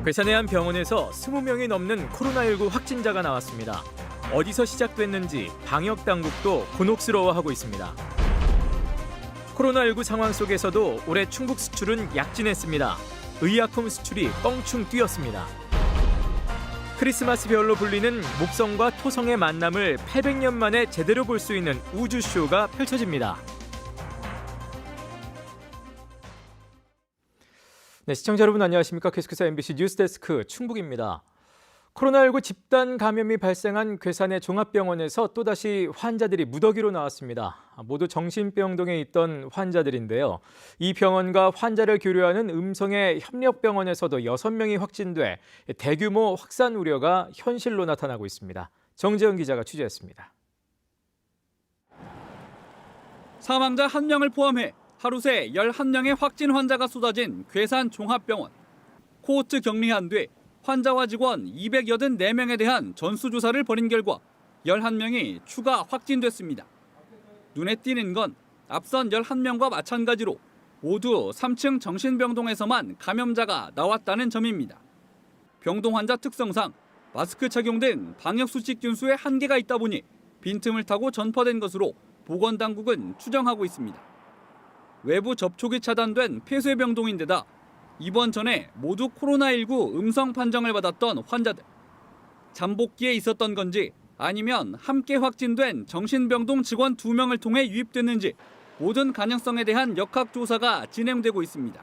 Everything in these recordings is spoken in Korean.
괴산의 한 병원에서 20명이 넘는 코로나19 확진자가 나왔습니다. 어디서 시작됐는지 방역 당국도 곤혹스러워하고 있습니다. 코로나19 상황 속에서도 올해 충북 수출은 약진했습니다. 의약품 수출이 껑충 뛰었습니다. 크리스마스 별로 불리는 목성과 토성의 만남을 800년 만에 제대로 볼 수 있는 우주쇼가 펼쳐집니다. 네, 시청자 여러분 안녕하십니까? 계속해서 MBC 뉴스데스크 충북입니다. 코로나19 집단 감염이 발생한 괴산의 종합병원에서 또다시 환자들이 무더기로 나왔습니다. 모두 정신병동에 있던 환자들인데요. 이 병원과 환자를 교류하는 음성의 협력병원에서도 6명이 확진돼 대규모 확산 우려가 현실로 나타나고 있습니다. 정재현 기자가 취재했습니다. 사망자 1명을 포함해 하루 새 11명의 확진 환자가 쏟아진 괴산 종합병원. 코호트 격리한 뒤 환자와 직원 284명에 대한 전수조사를 벌인 결과 11명이 추가 확진됐습니다. 눈에 띄는 건 앞선 11명과 마찬가지로 모두 3층 정신병동에서만 감염자가 나왔다는 점입니다. 병동 환자 특성상 마스크 착용 등 방역수칙 준수에 한계가 있다 보니 빈틈을 타고 전파된 것으로 보건당국은 추정하고 있습니다. 외부 접촉이 차단된 폐쇄병동인데다 입원 전에 모두 코로나19 음성 판정을 받았던 환자들. 잠복기에 있었던 건지 아니면 함께 확진된 정신병동 직원 2명을 통해 유입됐는지 모든 가능성에 대한 역학조사가 진행되고 있습니다.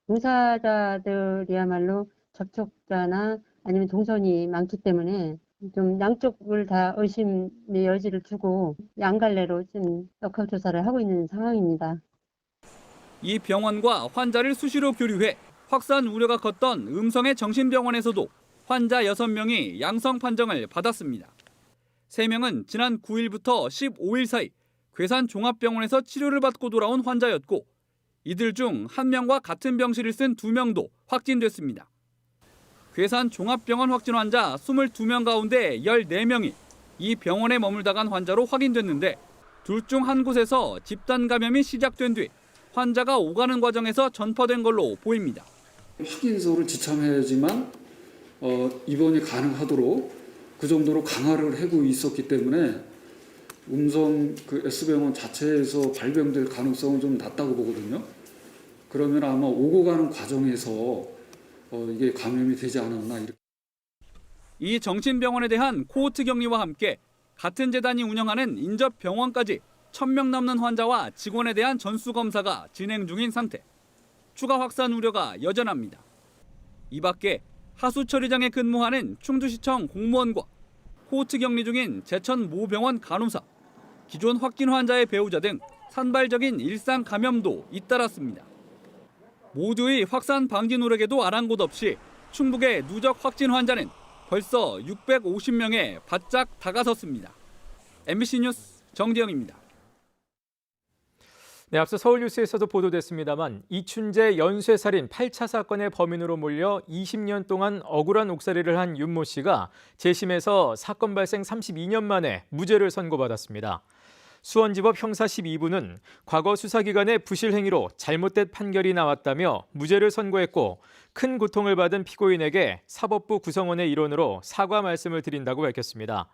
종사자들이야말로 접촉자나 아니면 동선이 많기 때문에 좀 양쪽을 다 의심의 여지를 두고 양갈래로 지금 역학조사를 하고 있는 상황입니다. 이 병원과 환자를 수시로 교류해 확산 우려가 컸던 음성의 정신병원에서도 환자 6명이 양성 판정을 받았습니다. 3명은 지난 9일부터 15일 사이 괴산 종합병원에서 치료를 받고 돌아온 환자였고 이들 중 1명과 같은 병실을 쓴 2명도 확진됐습니다. 괴산 종합병원 확진 환자 22명 가운데 14명이 이 병원에 머물다 간 환자로 확인됐는데 둘 중 한 곳에서 집단 감염이 시작된 뒤 환자가 오가는 과정에서 전파된 걸로 보입니다. 확인서를 지참해야지만 입원이 가능하도록 그 정도로 강화를 하고 있었기 때문에 음성 S병원 자체에서 발병될 가능성은 좀 낮다고 보거든요. 그러면 아마 오고 가는 과정에서 이게 감염이 되지 않았나 이렇게. 이 정신병원에 대한 코호트 격리와 함께 같은 재단이 운영하는 인접병원까지 1,000명 넘는 환자와 직원에 대한 전수검사가 진행 중인 상태. 추가 확산 우려가 여전합니다. 이 밖에 하수처리장에 근무하는 충주시청 공무원과 코호트 격리 중인 제천 모병원 간호사, 기존 확진 환자의 배우자 등 산발적인 일상 감염도 잇따랐습니다. 모두의 확산 방지 노력에도 아랑곳 없이 충북의 누적 확진 환자는 벌써 650명에 바짝 다가섰습니다. MBC 뉴스 정재영입니다. 네, 앞서 서울뉴스에서도 보도됐습니다만 이춘재 연쇄살인 8차 사건의 범인으로 몰려 20년 동안 억울한 옥살이를 한 윤모 씨가 재심에서 사건 발생 32년 만에 무죄를 선고받았습니다. 수원지법 형사 12부는 과거 수사기관의 부실 행위로 잘못된 판결이 나왔다며 무죄를 선고했고 큰 고통을 받은 피고인에게 사법부 구성원의 일원으로 사과 말씀을 드린다고 밝혔습니다.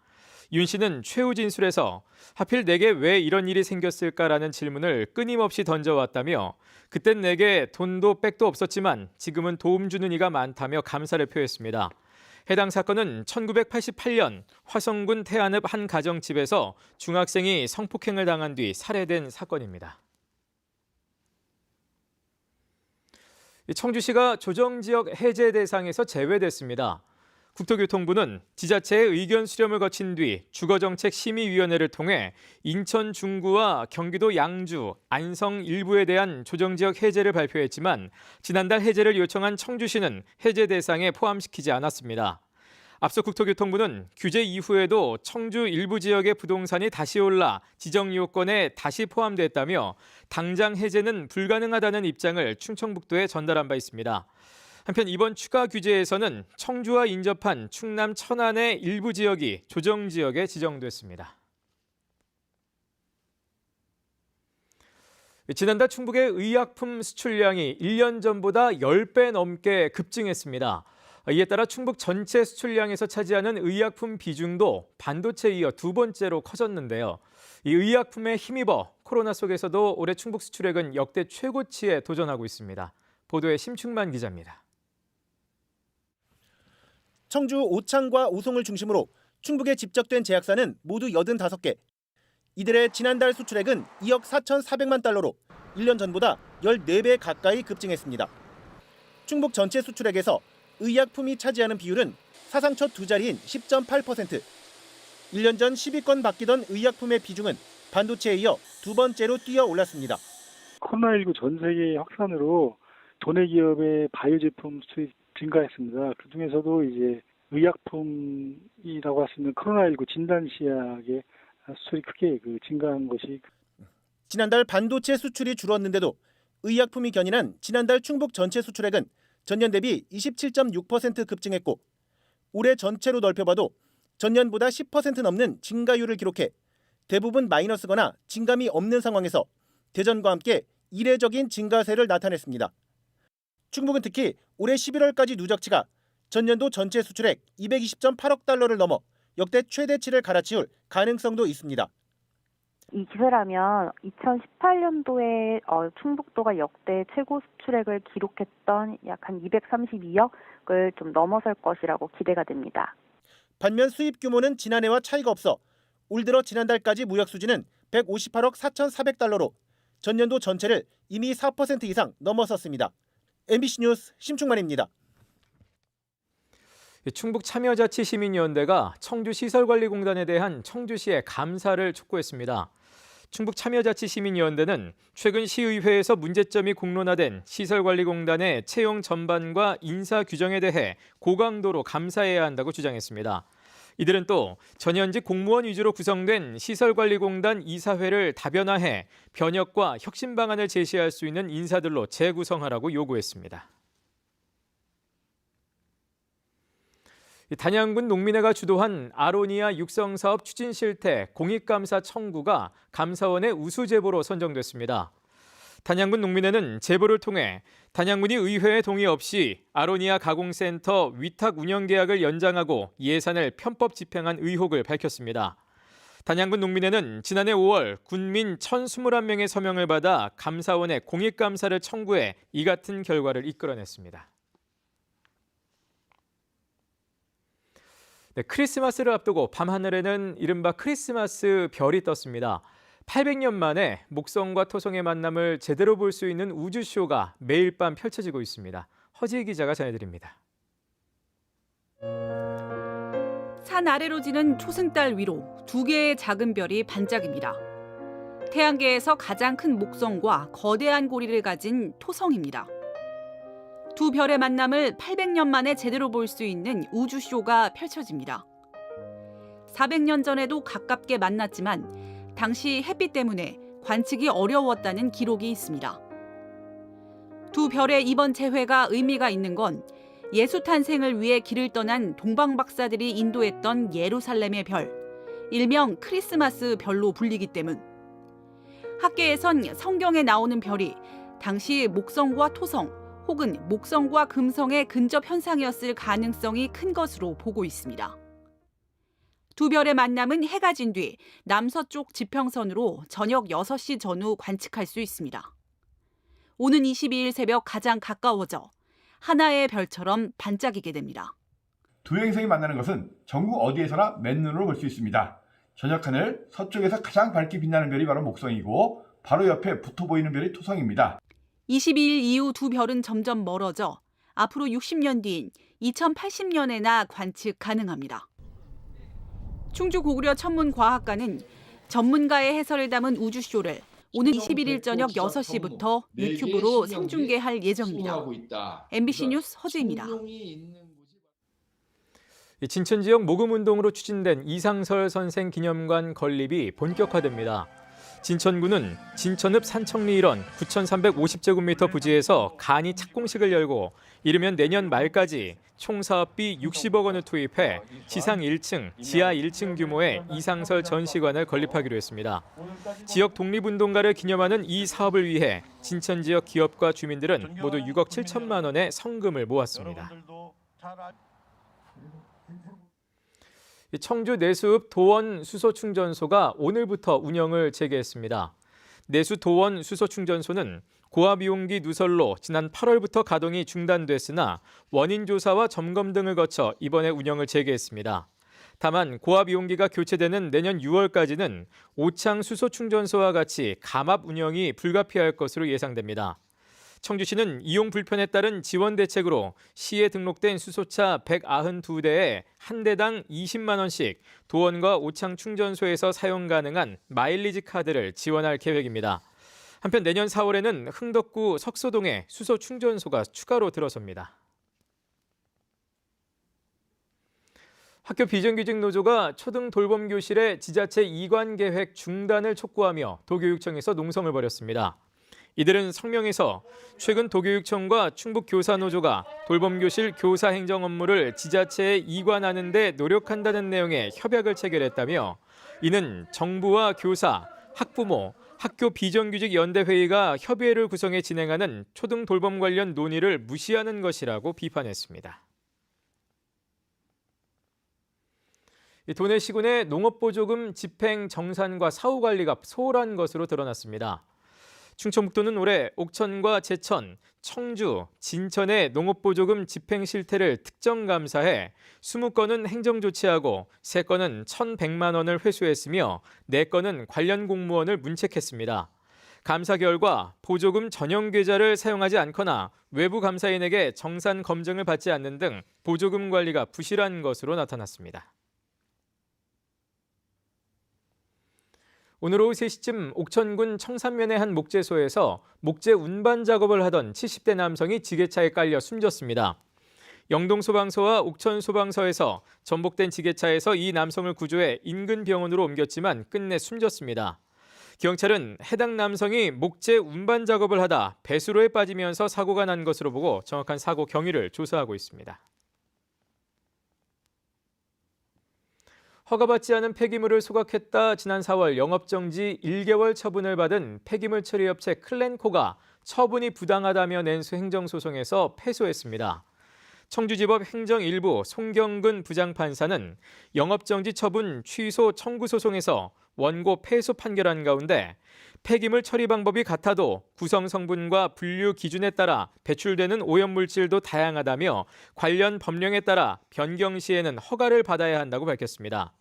윤 씨는 최후 진술에서 하필 내게 왜 이런 일이 생겼을까라는 질문을 끊임없이 던져왔다며 그땐 내게 돈도 백도 없었지만 지금은 도움 주는 이가 많다며 감사를 표했습니다. 해당 사건은 1988년 화성군 태안읍 한 가정집에서 중학생이 성폭행을 당한 뒤 살해된 사건입니다. 청주시가 조정지역 해제 대상에서 제외됐습니다. 국토교통부는 지자체의 의견 수렴을 거친 뒤 주거정책심의위원회를 통해 인천 중구와 경기도 양주, 안성 일부에 대한 조정지역 해제를 발표했지만 지난달 해제를 요청한 청주시는 해제 대상에 포함시키지 않았습니다. 앞서 국토교통부는 규제 이후에도 청주 일부 지역의 부동산이 다시 올라 지정 요건에 다시 포함됐다며 당장 해제는 불가능하다는 입장을 충청북도에 전달한 바 있습니다. 한편 이번 추가 규제에서는 청주와 인접한 충남 천안의 일부 지역이 조정지역에 지정됐습니다. 지난달 충북의 의약품 수출량이 1년 전보다 10배 넘게 급증했습니다. 이에 따라 충북 전체 수출량에서 차지하는 의약품 비중도 반도체에 이어 두 번째로 커졌는데요. 이 의약품에 힘입어 코로나 속에서도 올해 충북 수출액은 역대 최고치에 도전하고 있습니다. 보도에 심충만 기자입니다. 청주 오창과 오송을 중심으로 충북에 집적된 제약사는 모두 85개. 이들의 지난달 수출액은 2억 4,400만 달러로 1년 전보다 14배 가까이 급증했습니다. 충북 전체 수출액에서 의약품이 차지하는 비율은 사상 첫 두 자리인 10.8%. 1년 전 10위권 바뀌던 의약품의 비중은 반도체에 이어 두 번째로 뛰어 올랐습니다. 코로나19 전 세계 확산으로 도내 기업의 바이오 제품 수입 증가했습니다. 그 중에서도 이제 의약품이라고 할 수 있는 코로나19 진단 시약의 수출이 크게 증가한 것이. 지난달 반도체 수출이 줄었는데도 의약품이 견인한 지난달 충북 전체 수출액은 전년 대비 27.6% 급증했고 올해 전체로 넓혀봐도 전년보다 10% 넘는 증가율을 기록해 대부분 마이너스거나 증감이 없는 상황에서 대전과 함께 이례적인 증가세를 나타냈습니다. 충북은 특히 올해 11월까지 누적치가 전년도 전체 수출액 220.8억 달러를 넘어 역대 최대치를 갈아치울 가능성도 있습니다. 이 기세라면 2018년도에 충북도가 역대 최고 수출액을 기록했던 약 한 232억을 좀 넘어설 것이라고 기대가 됩니다. 반면 수입 규모는 지난해와 차이가 없어 올 들어 지난달까지 무역 수지는 158억 4,400달러로 전년도 전체를 이미 4% 이상 넘어섰습니다. MBC 뉴스 심충만입니다. 충북 참여자치시민연대가 청주시설관리공단에 대한 청주시의 감사를 촉구했습니다. 충북 참여자치시민연대는 최근 시의회에서 문제점이 공론화된 시설관리공단의 채용 전반과 인사 규정에 대해 고강도로 감사해야 한다고 주장했습니다. 이들은 또 전현직 공무원 위주로 구성된 시설관리공단 이사회를 다변화해 변혁과 혁신 방안을 제시할 수 있는 인사들로 재구성하라고 요구했습니다. 단양군 농민회가 주도한 아로니아 육성사업 추진 실태 공익감사 청구가 감사원의 우수 제보로 선정됐습니다. 단양군 농민회는 제보를 통해 단양군이 의회의 동의 없이 아로니아 가공센터 위탁 운영 계약을 연장하고 예산을 편법 집행한 의혹을 밝혔습니다. 단양군 농민회는 지난해 5월 군민 1,021명의 서명을 받아 감사원에 공익감사를 청구해 이 같은 결과를 이끌어냈습니다. 네, 크리스마스를 앞두고 밤하늘에는 이른바 크리스마스 별이 떴습니다. 800년 만에 목성과 토성의 만남을 제대로 볼 수 있는 우주쇼가 매일 밤 펼쳐지고 있습니다. 허지희 기자가 전해드립니다. 산 아래로 지는 초승달 위로 두 개의 작은 별이 반짝입니다. 태양계에서 가장 큰 목성과 거대한 고리를 가진 토성입니다. 두 별의 만남을 800년 만에 제대로 볼 수 있는 우주쇼가 펼쳐집니다. 400년 전에도 가깝게 만났지만 당시 햇빛 때문에 관측이 어려웠다는 기록이 있습니다. 두 별의 이번 재회가 의미가 있는 건 예수 탄생을 위해 길을 떠난 동방 박사들이 인도했던 예루살렘의 별, 일명 크리스마스 별로 불리기 때문. 학계에선 성경에 나오는 별이 당시 목성과 토성, 혹은 목성과 금성의 근접 현상이었을 가능성이 큰 것으로 보고 있습니다. 두 별의 만남은 해가 진 뒤 남서쪽 지평선으로 저녁 6시 전후 관측할 수 있습니다. 오는 22일 새벽 가장 가까워져 하나의 별처럼 반짝이게 됩니다. 두 행성이 만나는 것은 전국 어디에서나 맨눈으로 볼 수 있습니다. 저녁 하늘 서쪽에서 가장 밝게 빛나는 별이 바로 목성이고 바로 옆에 붙어 보이는 별이 토성입니다. 22일 이후 두 별은 점점 멀어져 앞으로 60년 뒤인 2080년에나 관측 가능합니다. 충주 고구려 천문과학관은 전문가의 해설을 담은 우주쇼를 오는 21일 저녁 6시부터 유튜브로 생중계할 예정입니다. MBC 뉴스 허지입니다. 진천 지역 모금운동으로 추진된 이상설 선생 기념관 건립이 본격화됩니다. 진천구는 진천읍 산청리 일원 9,350제곱미터 부지에서 간이 착공식을 열고 이르면 내년 말까지 총 사업비 60억 원을 투입해 지상 1층, 지하 1층 규모의 이상설 전시관을 건립하기로 했습니다. 지역 독립운동가를 기념하는 이 사업을 위해 진천 지역 기업과 주민들은 모두 6억 7천만 원의 성금을 모았습니다. 청주 내수읍 도원 수소충전소가 오늘부터 운영을 재개했습니다. 내수 도원 수소충전소는 고압이용기 누설로 지난 8월부터 가동이 중단됐으나 원인 조사와 점검 등을 거쳐 이번에 운영을 재개했습니다. 다만 고압이용기가 교체되는 내년 6월까지는 오창 수소충전소와 같이 감압 운영이 불가피할 것으로 예상됩니다. 청주시는 이용 불편에 따른 지원 대책으로 시에 등록된 수소차 192대에 한 대당 20만 원씩 도원과 오창 충전소에서 사용 가능한 마일리지 카드를 지원할 계획입니다. 한편 내년 4월에는 흥덕구 석소동에 수소 충전소가 추가로 들어섭니다. 학교 비정규직 노조가 초등 돌봄 교실의 지자체 이관 계획 중단을 촉구하며 도교육청에서 농성을 벌였습니다. 이들은 성명에서 최근 도교육청과 충북교사노조가 돌봄교실 교사 행정 업무를 지자체에 이관하는 데 노력한다는 내용의 협약을 체결했다며 이는 정부와 교사, 학부모, 학교 비정규직 연대회의가 협의회를 구성해 진행하는 초등 돌봄 관련 논의를 무시하는 것이라고 비판했습니다. 도내 시군의 농업보조금 집행 정산과 사후 관리가 소홀한 것으로 드러났습니다. 충청북도는 올해 옥천과 제천, 청주, 진천의 농업보조금 집행 실태를 특정 감사해 20건은 행정조치하고 3건은 1,100만 원을 회수했으며 4건은 관련 공무원을 문책했습니다. 감사 결과 보조금 전용 계좌를 사용하지 않거나 외부 감사인에게 정산 검증을 받지 않는 등 보조금 관리가 부실한 것으로 나타났습니다. 오늘 오후 3시쯤 옥천군 청산면의 한 목재소에서 목재 운반 작업을 하던 70대 남성이 지게차에 깔려 숨졌습니다. 영동소방서와 옥천소방서에서 전복된 지게차에서 이 남성을 구조해 인근 병원으로 옮겼지만 끝내 숨졌습니다. 경찰은 해당 남성이 목재 운반 작업을 하다 배수로에 빠지면서 사고가 난 것으로 보고 정확한 사고 경위를 조사하고 있습니다. 허가받지 않은 폐기물을 소각했다 지난 4월 영업정지 1개월 처분을 받은 폐기물 처리업체 클렌코가 처분이 부당하다며 낸 행정소송에서 패소했습니다. 청주지법 행정 1부 송경근 부장판사는 영업정지 처분 취소 청구 소송에서 원고 패소 판결한 가운데 폐기물 처리 방법이 같아도 구성 성분과 분류 기준에 따라 배출되는 오염물질도 다양하다며 관련 법령에 따라 변경 시에는 허가를 받아야 한다고 밝혔습니다.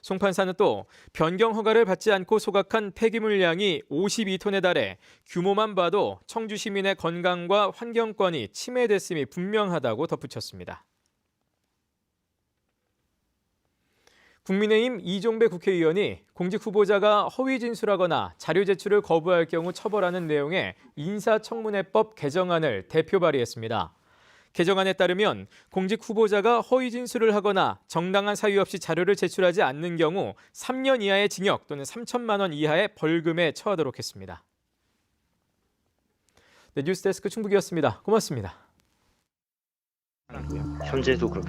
송 판사는 또 변경 허가를 받지 않고 소각한 폐기물량이 52톤에 달해 규모만 봐도 청주 시민의 건강과 환경권이 침해됐음이 분명하다고 덧붙였습니다. 국민의힘 이종배 국회의원이 공직 후보자가 허위 진술하거나 자료 제출을 거부할 경우 처벌하는 내용의 인사청문회법 개정안을 대표 발의했습니다. 개정안에 따르면 공직 후보자가 허위 진술을 하거나 정당한 사유 없이 자료를 제출하지 않는 경우 3년 이하의 징역 또는 3천만 원 이하의 벌금에 처하도록 했습니다. 네, 뉴스데스크 충북이었습니다. 고맙습니다. 현재도 그렇게